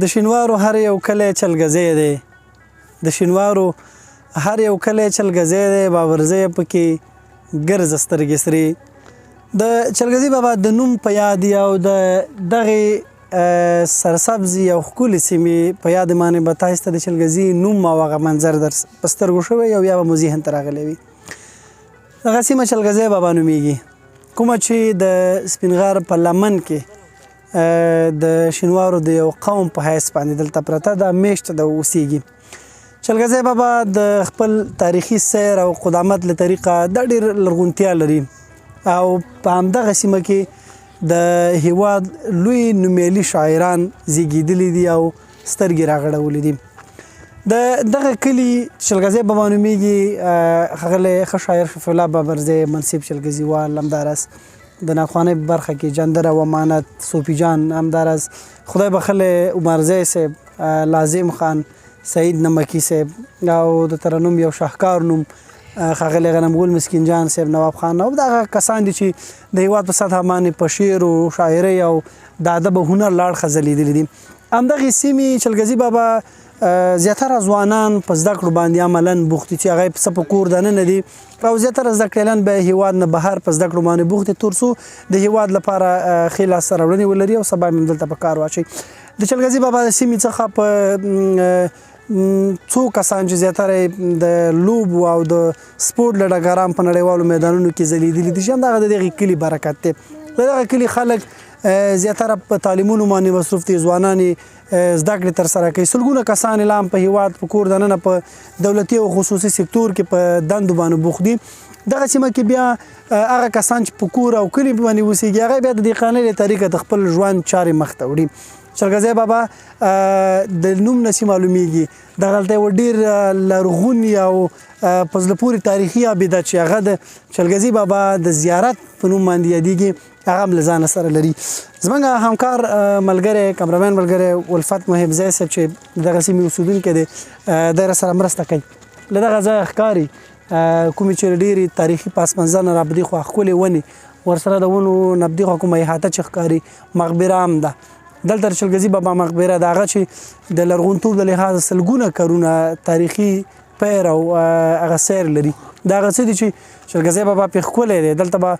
د شینوارو هر یو کلی چلګزی دی د شینوارو هر یو کلی چلګزی دی باورزی پکې ګرځه سترګې سرې د چلګزي بابا د نوم په یاد او د دغه سرسبزي او ښکلې سیمې په یاد باندې به تاسو ته د چلګزي نوم او هغه منظر در په سترګو شوی او یا به مو ذهن ته راغلی وي دغه سیمه چلګزی بابا نومیږي کومه چې د سپین غر په لمن کې د شینوارو د یو قوم په حیث باندې دلته پرته ده میشته د اوسیږي چلګزی بابا د خپل تاریخي سیر او قدامت له طریقه د ډېر لرغونتیا لري او په همدغه سیمه کې د هیواد لوی نومیالي شاعران زیږېدلي دي او سترګې راغړولې دي د دغه کلي چلګزی بابا نومیږي ښاغلی ښه شاعر شفیع الله بابرزی منصب چلګزیوال همداراز د ناخوانۍ په برخه کې جندر او امانت صوفي جان همداراز خدای بخښلی عمرزی صاحب لازم خان سعید نمکی صاحب او د ترنم یو شاهکار نوم ښاغلی غنمګل مسکین جان صاحب نواب خان او دغه کسان دي چې د هیواد په سطحه باندې په شعر او شاعرۍ او د ادب او هنر لاړ ځلیدلي دي همدغې سیمې چلګزي بابا زیاتره ځوانان په زده کړو باندې عملا بوخت دي چې هغه په په کور دننه دي او زیاتره زده کړیالان به هیواد نه بهر په زده کړو باندې بوخت دي تر څو د هیواد لپاره ښې لاسته راوړنې ولري او سبا یې دلته په کار واچوي د چلګزي بابا د سیمې څخه په څو کسان چې زیاتره د لوبو او د سپورټ له ډګران په نړیوالو میدانونو کې ځلیدلي دي چې همدغه د دغې کلي برکت دی د دغه کلي خلک زیاتره په تعلیمونو باندې مصروف دي ځوانان زده کړې ترسره کوي سلګونه کسان لا هم په هیواد په کور دننه په دولتي او خصوصي سکتور کې په دندو باندې بوخت دي دغه سیمه کې بیا هغه کسان چې په کور او کلي باندې اوسېږي هغه بیا د دهقانۍ له طریقه د خپل ژوند چارې مخته وړي چلګزی بابا د نوم نسی معلومیږي دغلته یو ډېر لرغونی او په زړه پورې تاریخي ابده چې هغه د چلګزي بابا د زیارت په نوم باندې یادېږي هغه هم له ځانه سره لري زموږ همکار ملګری کمرمین ملګری الفت محب ځای صاحب چې دغه سیمې اوسېدونکی دی دی راسره مرسته کوي له دغه ځایه ښکاري کومې چې ډېرې تاریخي پاس منظر نه رابدي خوا ښکلې ونې ورسره د ونو نبدي خوا کومه احاطه چې ښکاري مقبره هم ده دلته چلګزي بابا مقبره د هغه چې د لرغونتوب د لحاظه سلګونه کلونه تاریخي پیر او هغه سیر لري دا هغه څه دي چې چلګزی بابا پې ښکلی دی دلته به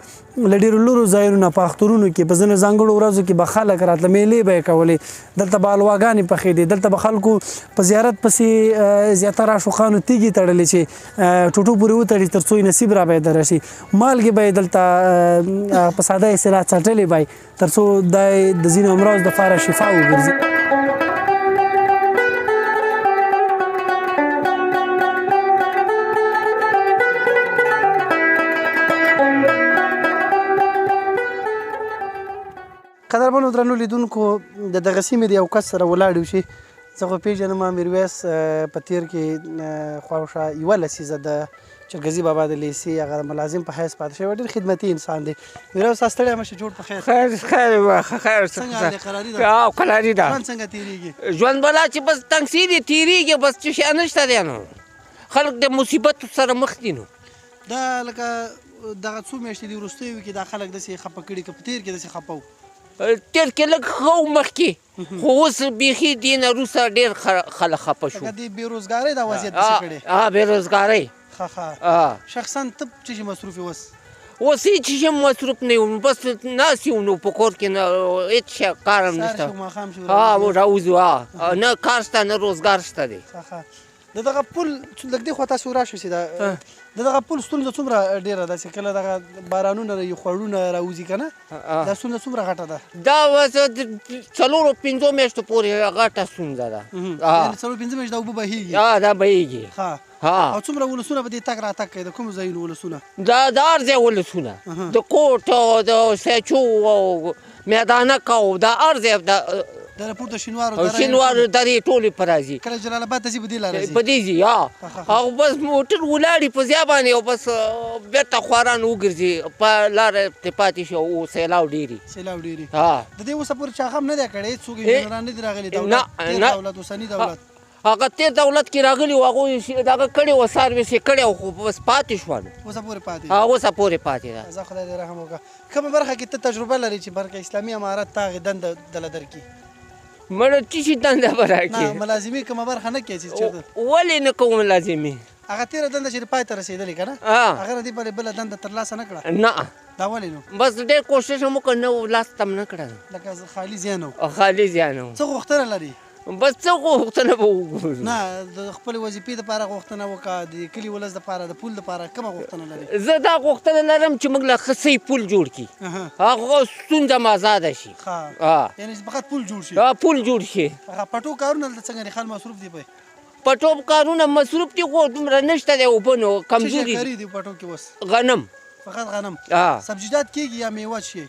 له ډېرو لرو ځایونو نه په اخترونو کې په ځینو ځانګړو ورځو کې به خلک راتله میلې به یې کولې دلته به حلواګانې پخېدې دلته به خلکو په زیارت پسې زیاتره عاشقانو تیږې تړلې چې ټوټو پورې وتړي تر څو یې نصیب را به یې درشي مالګې به یې دلته په ساده اصطلاح څټلې به یې تر څو دا د ځینو امراضو دپاره شفا وګرځي قدرمنو درنو لیدونکو د دغه سیمې د یو کس سره ولاړ یو چې زه خو پېژنم میرویس په تېر کې خواوشا یوه لسیزه د چلګزي بابا د لیسې هغه ملازم په حیث پاتې شوی ډېر خدمتي انسان دی میرویس صاحب ستړی مه شې جوړ په خیر خیر څنګه حال دی قراري ده قراري ده ژوند څنګه تېرېږي ژوند بلا چې بس تنګسي دي تېرېږي بس څه شی نشته دی نو خلک د مصیبت سره مخ دي نو دا لکه دغه څو میاشتې دي وروستیو کې دا خلک داسې خفه کړي که په تېر کې داسې خفه وو تېر کې لږ ښه و مخکې خو اوس بیخي دې نه وروسته ډېر خلک خفه شو د بېروزګارۍ دا وضعیت داسې کړی بېروزګارۍ ښه شخصا ته څه شي مصروف یې اوس اوس هېڅ شي مصروف نه یم بس ناست یو نو په کور کې نه هېڅ شی کار هم نشته راوځو نه کار شته نه روزګار شته دی د دغه پل لږ دې خوا تاسو راشئ چې د دغه پل ستونزه څومره ډېره ده چې کله دغه بارانونه خوړونه راوځي که نه دا ستونزه څومره غټه ده دا څلورو پنځو میاشتو پورې غټه ستونزه ده څلور پنځه میاشت دا اوبه بهیږي دا بهیږي او څومره ولسونه په دې تګ راتګ کوي د کومو ځایونو ولسونه دا د هر ځای ولسونه د کوټ د سیچو او میدانک او د هر ځای د راپورته شینوارو درې ټولې په راځي کله جلال آباد ته ځي په دې لاره ځي په دې ځي او بس موټر ولاړي په ځای باندې او بس بېرته خواران وګرځي په لاره ترې پاتې شي او سیلاو ډېري د دې اوسه پورې چا هم نه دی کړی څوک انجینران نه دي راغلي دولت اوسني دولت هغه تېر دولت کې راغلي وو هغوی دغه کړی وو سروس یې کړی وو خو بس پاتې شول اوسه پورې پاتې اوسه پورې پاتې ده زه خدای دې رحم وکړه کومه برخه کې ته تجربه لرې چې برخه اسلامي امارت تا هغې دنده دله درکړي مړه څه شي دنده به نه راکړي ملازمي کومه برخه نه کوي چې چېرته ولې نه کوم لازمي هغه تېره دنده چې پای ته رسېدلې که نه ها هغه نه دې بلې بله دنده ترلاسه نه کړه نه دا ولې نو بس ډېر کوشش هم وکړ نه لاس تم نه کړه لکه خالي ذهن و خالي زیان و څه غوښتنه لري بس څه غوښتنه به وګورو نه د خپلې وظیفې دپاره غوښتنه وکړه د کلي ولس دپاره د پول دپاره کومه غوښتنه لري زه دا غوښتنه لرم چې موږ له ښه صحیح پول جوړ کړي هغه ستونزه م ازاده شي ښه یعنې فقط پول جوړ شي پول جوړ شي هغه پټو کارونه دلته څنګه دي خال مصروف دي پې پټو کارونه مصروف دي خو دومره نشته دی اوبه نو څه کمزوري شي دي کاري دي غنم غنم فقط غنم ها سبزیجات کېږي یا میوه شي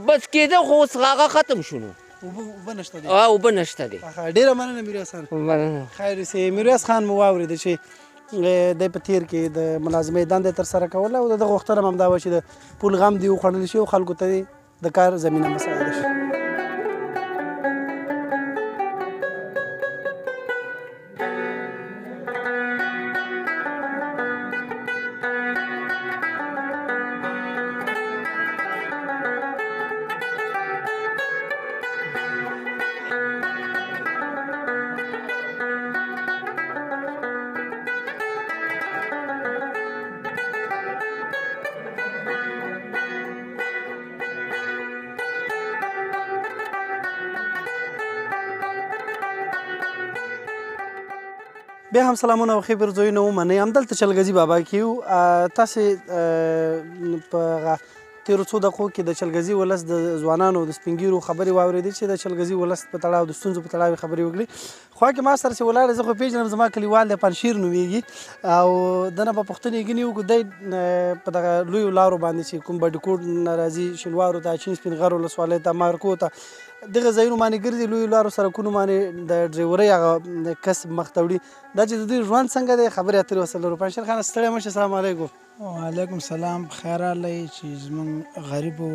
بس کېده خو اوس هغه ختم شو نو اوبه نشته دي اوبه نشته دی ډېره مننه میرویس خان خیر سي میرویس خان مو واورېده چې دی په تېر کې د ملازمۍ دنده یې ترسره کوله او د ده غوښتنه هم همدا وه چې د پول غم دې وخوړل شي او خلکو ته د کار زمینه مساعده شي بیا هم سلامونه او ښې پرځایونه ومنئ همدلته چلګزي بابا کې یو تاسې په تېرو څو دقیقو کې د چلګزي ولس د ځوانانو د سپین ږیرو خبرې واورېدې چې د چلګزي ولس په تړاو د ستونزو په تړاو یې خبرې وکړې خوا کې ما سره چې ولاړ زه خو پېژنم زما کلیوال دی پنشیر نومېږي او د نه به پوښتنې ګنې وکړو دی په دغه لویو لارو باندې چې کوم بډیکوټ نه راځي شینوارو ته اچین سپین غر ولسوالۍ ته مارکو ته دغه ځایونو باندې ګرځي لویو لارو سړکونو باندې د ډریورۍ هغه کسب مخ ته وړي دا چې د دوی ژوند څنګه دی خبرې اترې ورسره لرو پنشیر خانه ستړی مه شې السلام علیکم وعلیکم سلام خیر راغلی چې زموږ غریبو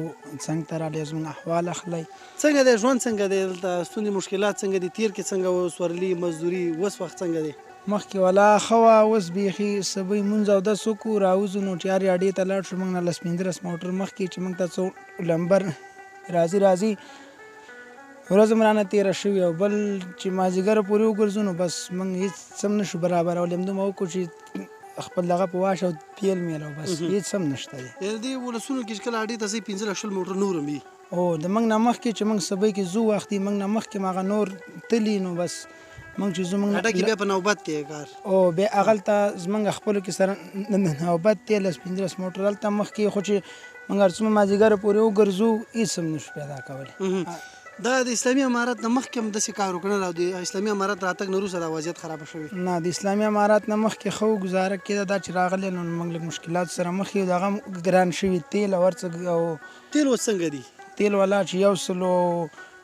څنګ ته راغلی زموږ احوال اخلئ څنګه دی ژوند څنګه دی دلته ستونزې مشکلات څنګه دي تېر کې څنګه و سورلي مزدوري اوس وخت څنګه دی مخکې ولا ښه وه اوس بیخي سبی مونځ اودس وکړو راوځو نو ټیارې اډې ته لاړ شو موږ نه 15 موټر مخکې چې موږ ته څو لمبر راځي ورځ هم رانه تېره شوې او بل چې مازدیګره پورې وګرځو نو بس موږ هېڅ هم نشو برابرولی همدومره وکړو چې خپل دغه په واش او تیل میل او بس هېڅ هم نشته دی یعنې دې ولسونو کې چې کله اډې ته ځئ 15 موټر نور هم وي او د موږ نه مخکې چې موږ سبی کې زو وختي موږ نه مخکې هغه نور تلي نو بس موږ چې زموږ اډه کې بیا په نوبت کې کار او بیا هغلته زموږ خپلو کې سره نوبت دی 15 موټر هلته مخکې خو چې موږ هر څومره مازدیګره پورې وګرځو هېڅ هم نشو پیدا کولی دا د اسلامي امارت نه مخکې هم داسې کار وکړل او د اسلامي امارت راتګ نه وروسته دا وضعیت خرابه شوې نه د اسلامي امارت نه مخکې ښه ګزاره کېده دا چې راغلی نو موږ لږ مشکلاتو سره مخ یو د هغه هم ګران شوي تیل او هر څه او تیل اوس څنګه دي تیل والا چې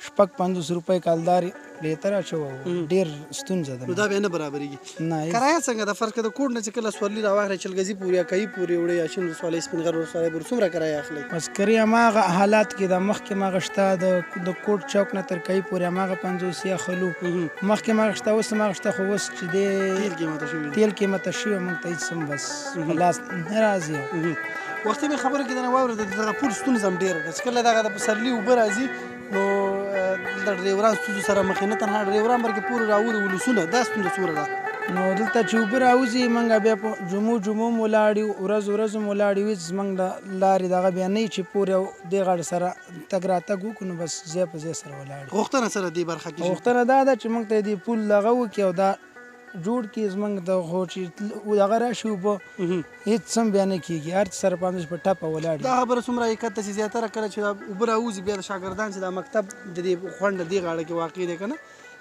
150 روپۍ کالدار لیتر اچوه ډېر ستونزه ده نو دا بیا نه برابرېږي نه کرایه څنګه ده فرض کړه د کوټ نه چې کله سورلي راواخلئ چلګزي پورې یا کهي پورې وړئ یا شین ولسوالۍ سپین غر ولسوالۍ پورې څومره کرایه اخلئ بس کرایه هماغه حالات کې ده مخکې هماغه شته د کوټ چوک نه تر کهي پورې هماغه 50 یا خلو مخکې هماغه شته اوس هماغه شته خو اوس چې دی تیل قیمته شوي موږ ته هېڅ هم بس په لاس نه راځي وختي مې خبره کې دنه واورېده دغه پول ستونزه هم ډېره ده چې کله دغه د پسرلي اوبه راځي نو د ډریوران ستونزو سره مخ نه تنها ډریوران بلکې پورې راوړي ولسونه دا ستونزه څومره ده نو دلته چې اوبه راوځي موږ بیا په جمعو هم ولاړ یو ورځ هم ولاړ یو زموږ د لارې دغه بیا نه وي چې پورې دې غاړې سره تګ راتګ وکړو نو بس ځای په ځای سره ولاړ غوښتنه سره دې برخه کې غوښتنه دا ده چې موږ ته دې پول دغه وکړي او دا جوړ کړي زموږ د خو چې دغه راشي اوبه هېڅ هم بیا نه کېږي هر څه سره په ټپه ولاړ دا خبره څومره حقیقت ده چې زیاتره کله چې دا اوبه راوځي بیا د شاګردان چې دا مکتب د دې خونډه دې غاړه کې واقع دی که نه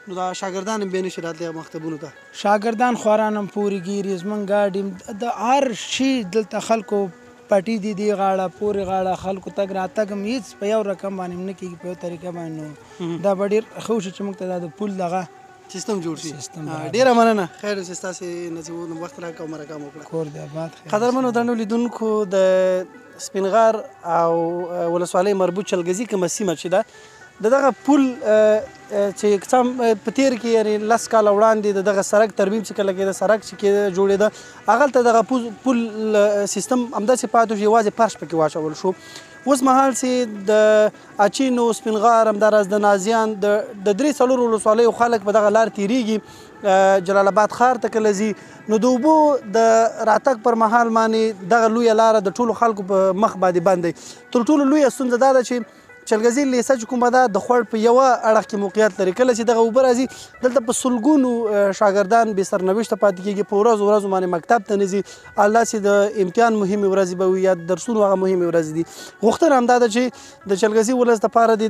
نو دا شاګردان هم بیا نشي راتلی مکتبونو ته شاګردان خواران هم پورې ګیري زموږ ګاډي د هر شي دلته خلکو پټي دي دې غاړه پورې غاړه خلکو تګ راتګ هم هېڅ په یو رقم باندې هم نه کېږي په یو طریقه باندې نو دا به ډېر ښه وشي چې موږ ته دا د پول دغه سیستم جوړ شي ډیره مننه خیر اوسې ستاسې نه چې وخت راکړه او مرکه مو وکړه کور دی آباد قدرمنو درنو لیدونکو د سپین غر او ولسوالۍ مربوط چلګزي کومه سیمه چې ده د دغه پل چې څه په تېر کې یعنې 10 کاله وړاندې د دغه سړک ترمیم چې کله کېده سړک چې جوړېده هغلته دغه پل سیستم همداسې پاتې شو یوازې فرش پکې واچول شو اوس مهال چې د اچین او سپین غار همداراز د نازیان د 3-4 ولسوالیو خلک په دغه لار تیریږي جلال آباد ښار ته کله ځي نو د اوبو د راتګ پر مهال باندې دغه لویه لاره د ټولو خلکو په مخ باندې بند دی. تر ټولو لویه ستونزه دا ده چې چلګزي لیسه چې کومه ده د خوړ په یوه اړخ کې موقعیت لري. کله چې دغه اوبه راځي دلته په سلګونو شاګردان بې سرنوشته پاتې کېږي، په ورځو ورځو باندې مکتب ته نه ځي، الله چې د امتحان مهمې ورځې به وي یا درسونو هغه مهمې ورځې دي. غوښتنه همدا ده چې د چلګزي ولس دپاره د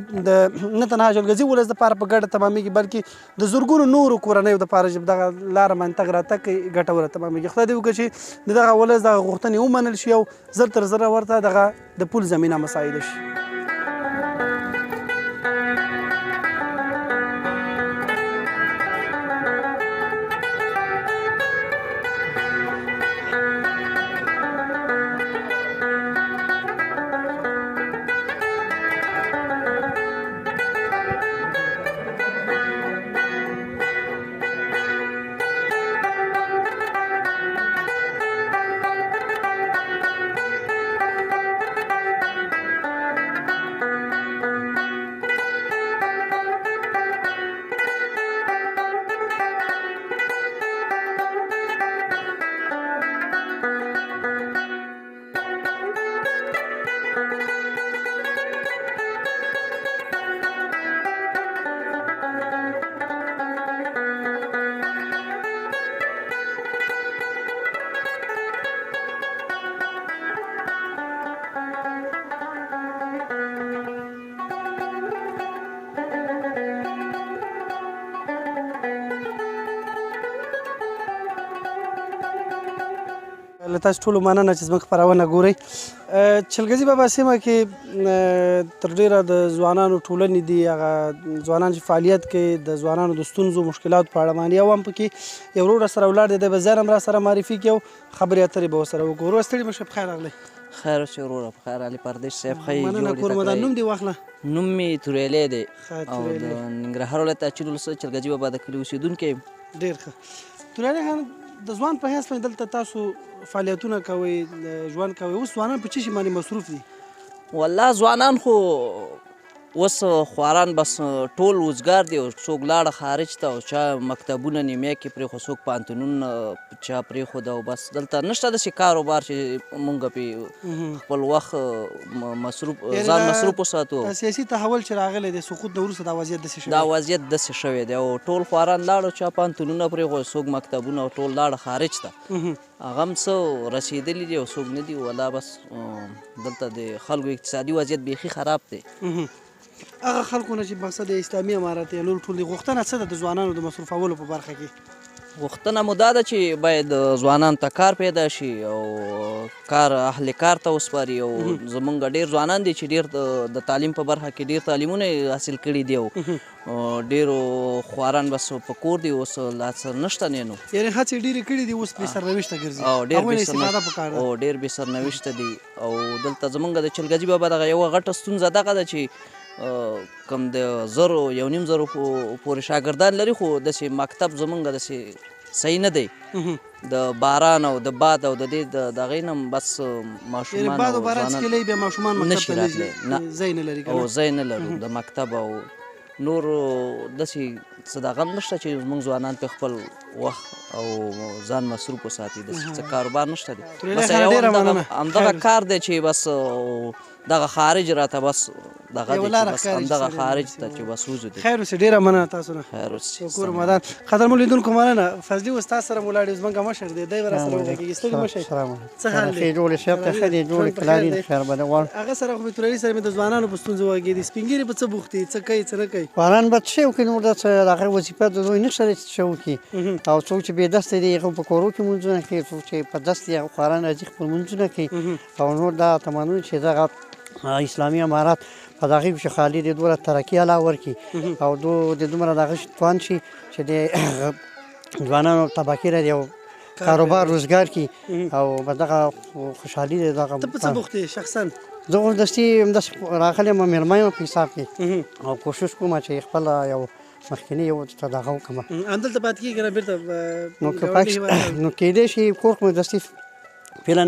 نه تنها چلګزي ولس دپاره په ګډه تمامېږي بلکې د زرګونو نورو کورنیو دپاره چې دغه لاره باندې تګ راتګ کوي ګټوره تمامېږي. خدای دې وکړي چې د دغه ولس دغه غوښتنې ومنل شي او زر تر زره ورته دغه د پول زمینه مساعده شي. له تاسو ټولو مننه چې زموږ خپرونه ګورئ. چلګزي بابا سیمه کې تر ډیره د ځوانانو ټولنې دي، هغه ځوانان چې فعالیت کوي د ځوانانو د ستونزو مشکلاتو په اړه باندې، یو هم پکې یو ورور سره ولاړ دی، دی به ځان هم را سره معرفي کړي او خبرې اترې به ورسره وکړو. ورور ستړي مه شئ، پخیر راغلی. خیر اوسې وروره، پخیر علي پردیش صاحب ښه مننه. کور مو دا نوم دې واخله. نوم مې توریالی دی او د ننګرهار ولایت اچین ولسوالۍ چلګزي بابا د کلي اوسېدونکی یم. ډېر ښه. توریالی خان د ځوان په حیث باندې دلته تاسو فعالیتونه کوئ، ژوند کوئ، اوس ځوانان په څه شي باندې مصروف دي؟ والله ځوانان خو اوس خواران بس ټول وزګار دي، څوک لاړه خارج ته او چا مکتبونه نیمه کې پرېښود، څوک پوهنتونونه چا پرېښود او بس دلته نشته داسې کاروبار چې مونږ پې خپل وخت ځان مصروف وساتو. سیاسي تحول چې راغلی دی سقوط نه وروسته دا وضعیت داسې شوی دا وضعیت داسې شوی دی او ټول خواران لاړو، چا پوهنتونونه پرېښود، څوک مکتبونه او ټول لاړه خارج ته. هغه هم څه رسېدلي دي او څوک نه دي. والله بس دلته د خلکو اقتصادي وضعیت بیخي خراب دی. هغه خلکو نه چې مقصد اسلامي امارت یا نور ټول دي، غوښتنه څه ده د ځوانانو د مصروفولو په برخه کې؟ غوښتنه مو دا ده چې باید ځوانانو ته کار پیدا شي او کار اهل کار ته وسپاري. او زمونږ ډېر ځوانان دي چې ډېر د تعلیم په برخه کې ډېر تعلیمونه حاصل کړي دي او ډېرو خواران بس په کور دي، اوس لا څه نشته نه نو. یعنې هڅې ډېرې کړي دي، اوس بې سرنوشته ګرځي او ډېر بې سرنوشته دي. او دلته زمونږ د چلګزي بابا دغه یوه غټه ستونزه دغه ده چې کم د 1,000 پورې شاګردان لري، خو داسې مکتب زمونږ داسې صحیح نه دی. د باران او د باد او د دې د هغې نه بس ماشومان باد او باران څکلی بیا ماشومان مکتب ته نه ځای نه لري او ځای نه لرو د مکتب او نور داسې څه دغه هم نشته چې زموږ ځوانان په خپل وخت او ځان مصروف وساتي. داسې څه کاروبار نشته دی. بس یو همدغه کار دی چې بس دغه خارج راته بس دغه دی چې بس همدغه خارج ته چې بس وځو دی. خیر اوسې، ډېره مننه تاسو نه. خیر اوسې. شکر مدان. قدرمنو لیدونکو مننه. فضلي اوس تاسو سره ولاړ یو زموږ مشر دی، دی به را سره وغږېږي. ستړي مه شئ. څه حال دی؟ ښې جوړې صاحب ته ښه دي، جوړې کلاري د خیر به دې غواړم. هغه سره خو توریالي سره مې د ځوانانو په ستونزو وغږېدي. سپین ږیري په څه بوخت دي، څه کوي څه نه کوي؟ ځوانان به څه وکړي، نور دا څه د هغې وظیفه د دوی نشته دی چې څه وکړي. او څوک چې بېدسته دي هغه په کورو کې لمونځونه کوي، څوک چې په دست دي هغه خواران راځي خپل لمونځونه کوي. او نور دا تمانونه چې دغه اسلامي امارات په دغې کې چې خالي د دومره ترقي الله ورکړي او د دومره دغه توان شي چې د ځوانانو طبقې له یو کاروبار روزګار کړي او په دغه خوشحالي د دغه. ته په څه بوخت یې شخصا؟ زه اوس دستي همداسې راغلی یم، مېرمن یم په حساب کې او کوشش کوم چې خپله یو مخکینی یو ته دغه وکړم. همدلته پاتې کېږي که نه بېرته نو کیدای شي کور کې مې دستي فعلا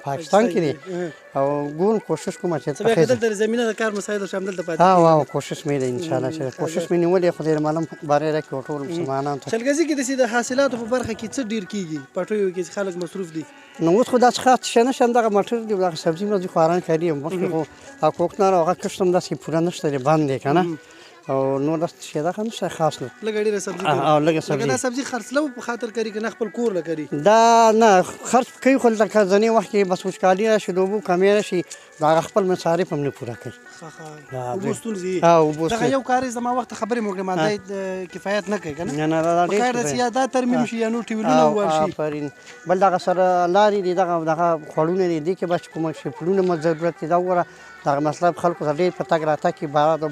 پاکستان کې دی او ګون کوشش کوم چې څه به دلته زمينه د کار مسایل شامل دلته پاتې ها کوشش مې ده ان شاء الله چې کوشش مې نیولې خدای معلوم باره راکړي ټول مسلمانان ته چلګزي کې د سیده حاصلاتو په برخه کې څه ډیر کیږي پټوي کې خلک مصروف دي نو اوس خو دا څه شنه شم دغه مټر دی دغه سبزي مې خواران کوي مخکې خو کوکنار هغه کښتم داسې پوره نشته دی باندې کنه او نو د څه دا خنه څه خاص نه لګړي د سبزي او لګه سبزي دا سبزي خرڅلو په خاطر کوي کنه خپل کور لګري دا نه خرڅ کوي خو لکه ځنی وخت کې بس وچکالي راشي دوبو کمی راشي دا خپل مصارف هم نه پوره کوي وبوستون زی او دا یو کار زما وخت خبرې موږ ماده کفایت نه کوي کنه نه دا ډېر د سیاده ترمیم شي یا نو ټیولونه ورشي پرین بل دا سره لاري دي دغه خړونه دي کې بچ کوم شي پلونه مو ضرورت دا وره دا مطلب خلکو ته ډېر پتا راته کې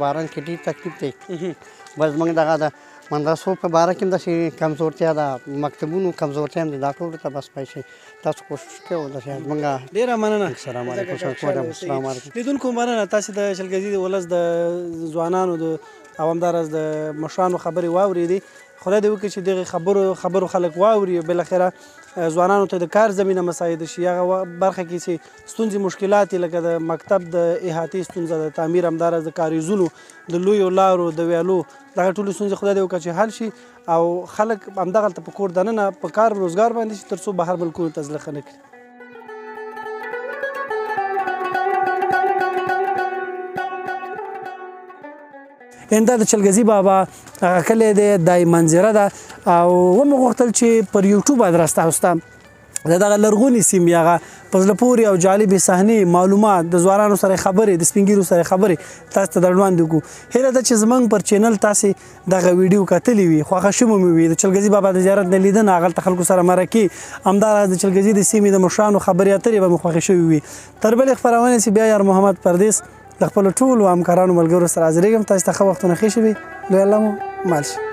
باران کې ډېر تکلیف دی بس موږ دغه د مدرسو په باره کې د کمزورتیا د مکتبونو کمزورتیا هم دا ټول ته بس پیسې تاسو کوشش کوئ د موږ ډېره مننه السلام علیکم السلام علیکم لیدونکو مننه تاسو د چلګزي د ولس د ځوانانو د عوامدارز د مشرانو خبرې واورېدې خدای دې وکړي چې دغه خبرو خلک واوري بل اخره ځوانانو ته د کار زمينه مساعد شي هغه برخه کې چې ستونزې مشکلات لکه د مکتب د احاطې ستونزه د تعمیر همدارس د کاریزونو د لویو لارو د ویالو دغه ټولې ستونزې خدای دې وکړي چې حل شي او خلک همدغلته په کور دننه په کار روزګار باندې شي تر څو بهر ملکونو ته ځلخه نه کړي انده د چلګزي بابا کله د دای منظره ده او و مغوښتل چې پر یوټیوب ادرس تاسو ته دغه لرغونی سیمې هغه په زړه پورې او جالبې صحنې معلومات د ځوانانو سره خبرې د سپین ږیرو سره خبرې تاسو ته وړاندې کوو هیله ده چې زموږ پر چینل تاسو دغه ویډیو کتلی وي خوښه شوم مې وي د چلګزي بابا د زیارت نه لیدنه هغلته خلکو سره مرکې همداراز د چلګزي د سیمې د مشرانو خبرې اترې به مو خوښې شوي وي تر بلې خپرونې چې بیا یار محمد پردیس د خپل ټولو همکارانو ملګرو سره حاضرېږم تاسو ته ښه وختونه ښه شي وي لوی الله مو مال شي